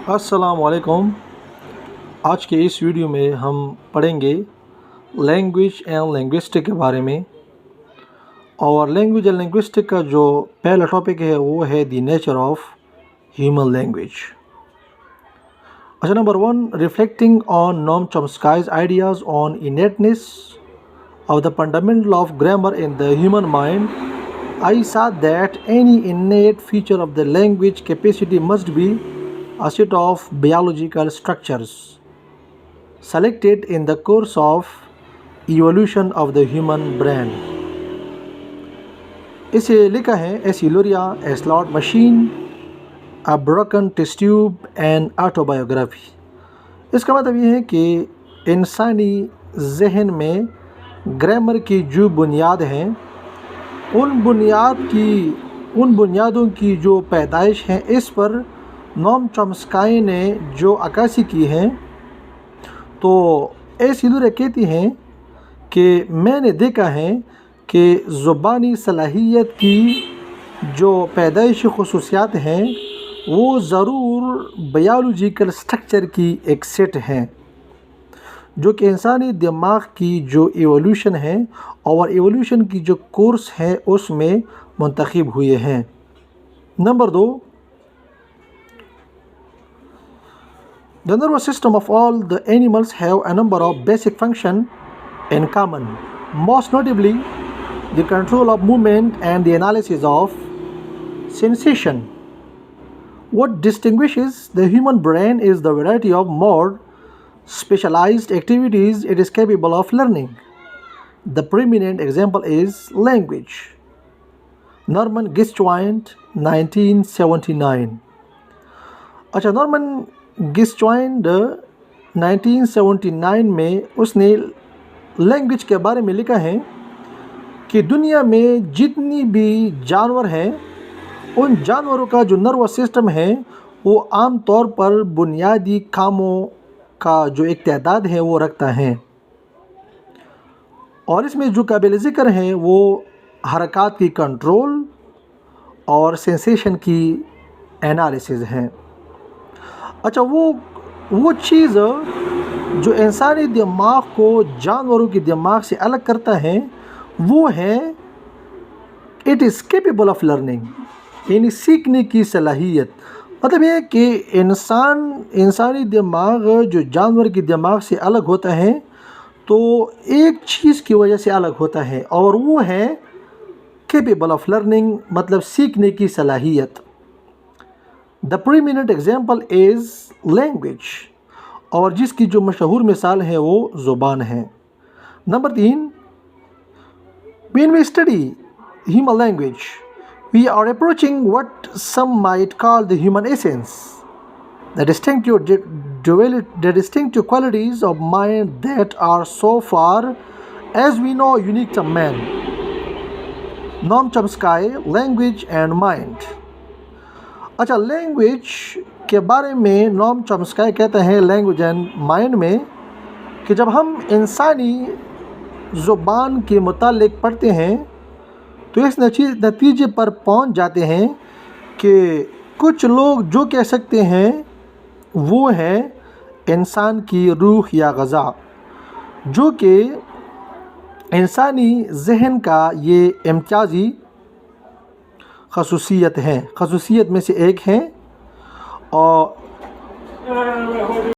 अस्सलाम वालेकुम। आज के इस वीडियो में हम पढ़ेंगे लैंग्वेज एंड लिंग्विस्टिक के बारे में। और लैंग्वेज एंड लिंग्विस्टिक का जो पहला टॉपिक है वो है the nature of human language. अच्छा, number 1, reflecting on Noam Chomsky's ideas on innateness of the fundamental of grammar in the human mind, I saw that any innate feature of the language capacity must be a set of biological structures selected in the course of evolution of the human brain. इसे लिखा है a सिलोरिया, a slot machine, a broken test tube and autobiography. इसका मतलब ये है कि इंसानी जहन में ग्रामर की जो बुनियाद हैं उन बुनियादों की जो पैदाइश हैं, इस पर नोम चॉम्स्काई ने जो अक्कासी की है, तो एसिलुरे कहती हैं कि मैंने देखा है कि ज़ुबानी सलाहियत की जो पैदाइशी खुसूसियात हैं वो ज़रूर बायोलॉजिकल स्ट्रक्चर की एक सेट हैं जो कि इंसानी दिमाग की जो एवोल्यूशन है और एवोल्यूशन की जो कोर्स है उसमें मुंतखब हुए हैं। Number 2, the nervous system of all the animals have a number of basic functions in common, most notably the control of movement and the analysis of sensation. What distinguishes the human brain is the variety of more specialized activities it is capable of learning. The preeminent example is language. Norman Gisjoint, 1979। अच्छा, Norman गिस्जॉइंट 1979 में उसने language के बारे में लिखा है कि दुनिया में जितनी भी जानवर हैं उन जानवरों का जो नर्वस सिस्टम है वो आम तौर पर बुनियादी कामों का जो एक तादाद है वो रखता है, और इसमें जो काबिल ज़िक्र हैं वो हरकत की कंट्रोल और सेंसेशन की एनालिसिस हैं। अच्छा, वो चीज़ जो इंसानी दिमाग को जानवरों के दिमाग से अलग करता है वो है it is capable of learning, यानी सीखने की सलाहियत। मतलब ये कि इंसानी दिमाग जो जानवर के दिमाग से अलग होता है तो एक चीज़ की वजह से अलग होता है और वो है केपेबल ऑफ लर्निंग, मतलब सीखने की सलाहियत। द प्रीमिनेंट एग्जाम्पल इज़ लैंग्वेज, और जिसकी जो मशहूर मिसाल है वो ज़ुबान है। Number 3, when we study human language we are approaching what some might call the human essence, the distinctive qualities of mind that are so far as we know unique to man. Noam Chomsky, Language and Mind। अच्छा, language के बारे में नोम चॉम्स्काई कहते हैं language and mind में कि जब हम इंसानी ज़ुबान के मुतालिक पढ़ते हैं तो इस नतीजे पर पहुंच जाते हैं कि कुछ लोग जो कह सकते हैं वो है इंसान की रूह या ग़ज़ा, जो कि इंसानी जहन का ये इम्तियाज़ी खसूसियत में से एक है। और